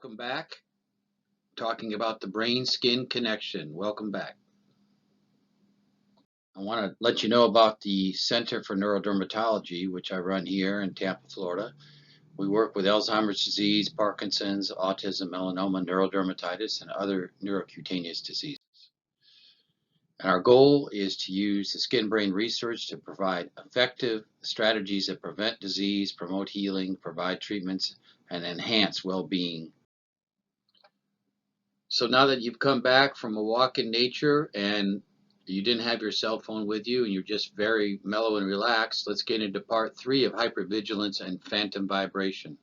Welcome back. Talking about the brain-skin connection. Welcome back. I want to let you know about the Center for Neurodermatology, which I run here in Tampa, Florida. We work with Alzheimer's disease, Parkinson's, autism, melanoma, neurodermatitis, and other neurocutaneous diseases. And our goal is to use the skin-brain research to provide effective strategies that prevent disease, promote healing, provide treatments, and enhance well-being. So now that you've come back from a walk in nature and you didn't have your cell phone with you and you're just very mellow and relaxed, let's get into part 3 of hypervigilance and phantom vibration.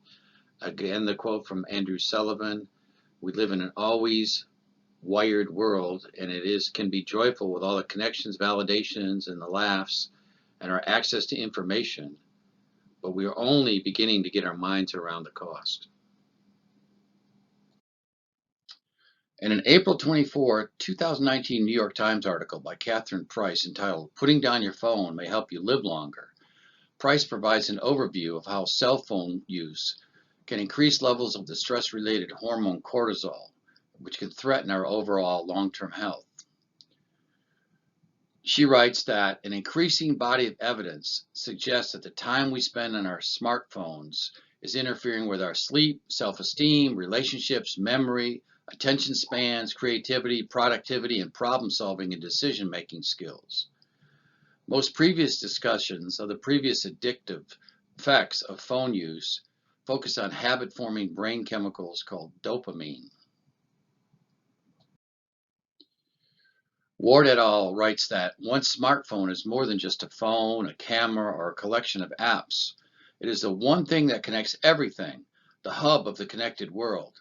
Again, the quote from Andrew Sullivan: "We live in an always wired world, and can be joyful with all the connections, validations, and the laughs, and our access to information, but we are only beginning to get our minds around the cost." In an April 24, 2019 New York Times article by Catherine Price entitled "Putting Down Your Phone May Help You Live Longer," Price provides an overview of how cell phone use can increase levels of the stress-related hormone cortisol, which can threaten our overall long-term health. She writes that an increasing body of evidence suggests that the time we spend on our smartphones is interfering with our sleep, self-esteem, relationships, memory, attention spans, creativity, productivity, and problem-solving and decision-making skills. Most previous discussions of the previous addictive effects of phone use focus on habit-forming brain chemicals called dopamine. Ward et al. Writes that one smartphone is more than just a phone, a camera, or a collection of apps. It is the one thing that connects everything, the hub of the connected world.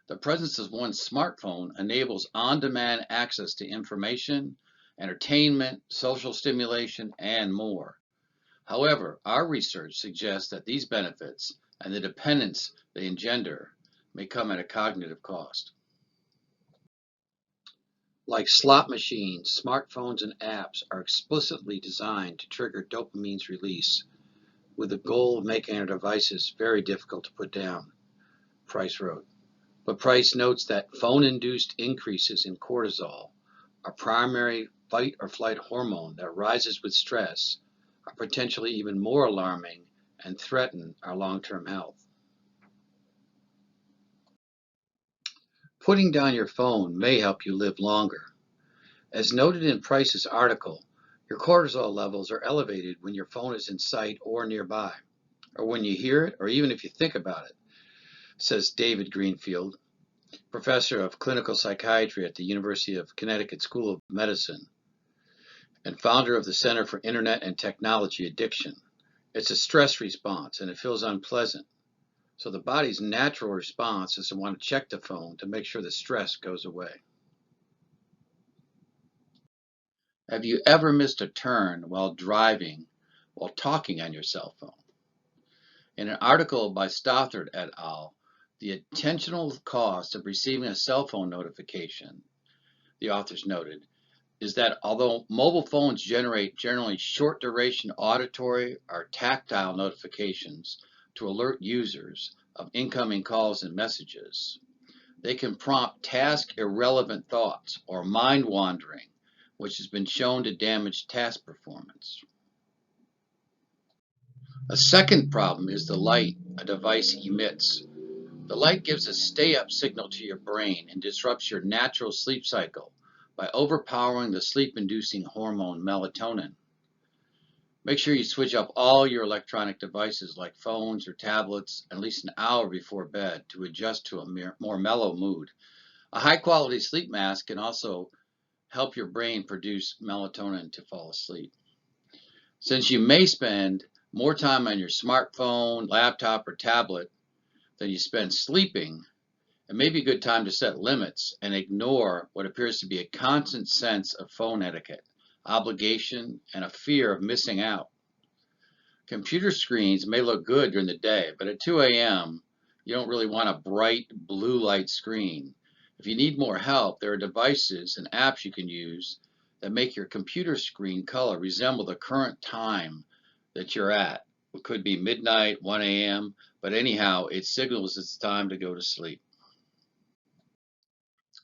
The presence of one smartphone enables on-demand access to information, entertainment, social stimulation, and more. However, our research suggests that these benefits and the dependence they engender may come at a cognitive cost. Like slot machines, smartphones and apps are explicitly designed to trigger dopamine's release, with the goal of making our devices very difficult to put down, Price wrote. But Price notes that phone-induced increases in cortisol, a primary fight or flight hormone that rises with stress, are potentially even more alarming and threaten our long-term health. Putting down your phone may help you live longer. As noted in Price's article, your cortisol levels are elevated when your phone is in sight or nearby, or when you hear it, or even if you think about it, says David Greenfield, professor of clinical psychiatry at the University of Connecticut School of Medicine and founder of the Center for Internet and Technology Addiction. It's a stress response and it feels unpleasant. So the body's natural response is to want to check the phone to make sure the stress goes away. Have you ever missed a turn while driving while talking on your cell phone? In an article by Stothard et al., "The Attentional Cost of Receiving a Cell Phone Notification," the authors noted, is that although mobile phones generate generally short-duration auditory or tactile notifications to alert users of incoming calls and messages, they can prompt task-irrelevant thoughts or mind-wandering, which has been shown to damage task performance. A second problem is the light a device emits. The light gives a stay-up signal to your brain and disrupts your natural sleep cycle by overpowering the sleep-inducing hormone melatonin. Make sure you switch off all your electronic devices like phones or tablets at least an hour before bed to adjust to a more mellow mood. A high-quality sleep mask can also help your brain produce melatonin to fall asleep. Since you may spend more time on your smartphone, laptop, or tablet than you spend sleeping, it may be a good time to set limits and ignore what appears to be a constant sense of phone etiquette, obligation, and a fear of missing out. Computer screens may look good during the day, but at 2 a.m., you don't really want a bright blue light screen. If you need more help, there are devices and apps you can use that make your computer screen color resemble the current time that you're at. It could be midnight, 1 a.m., but anyhow, it signals it's time to go to sleep.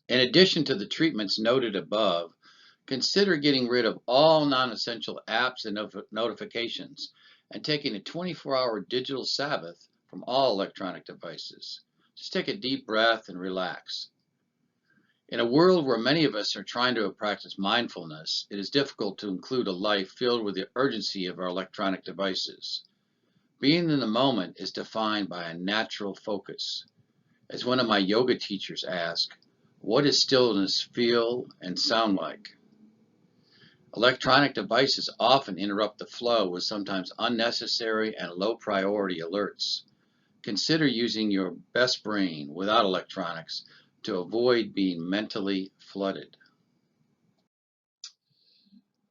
In addition to the treatments noted above, consider getting rid of all non-essential apps and notifications and taking a 24-hour digital Sabbath from all electronic devices. Just take a deep breath and relax. In a world where many of us are trying to practice mindfulness, it is difficult to include a life filled with the urgency of our electronic devices. Being in the moment is defined by a natural focus. As one of my yoga teachers asked, what does stillness feel and sound like? Electronic devices often interrupt the flow with sometimes unnecessary and low priority alerts. Consider using your best brain without electronics to avoid being mentally flooded.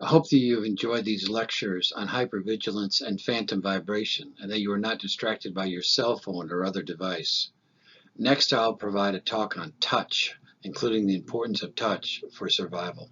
I hope that you've enjoyed these lectures on hypervigilance and phantom vibration, and that you are not distracted by your cell phone or other device. Next, I'll provide a talk on touch, including the importance of touch for survival.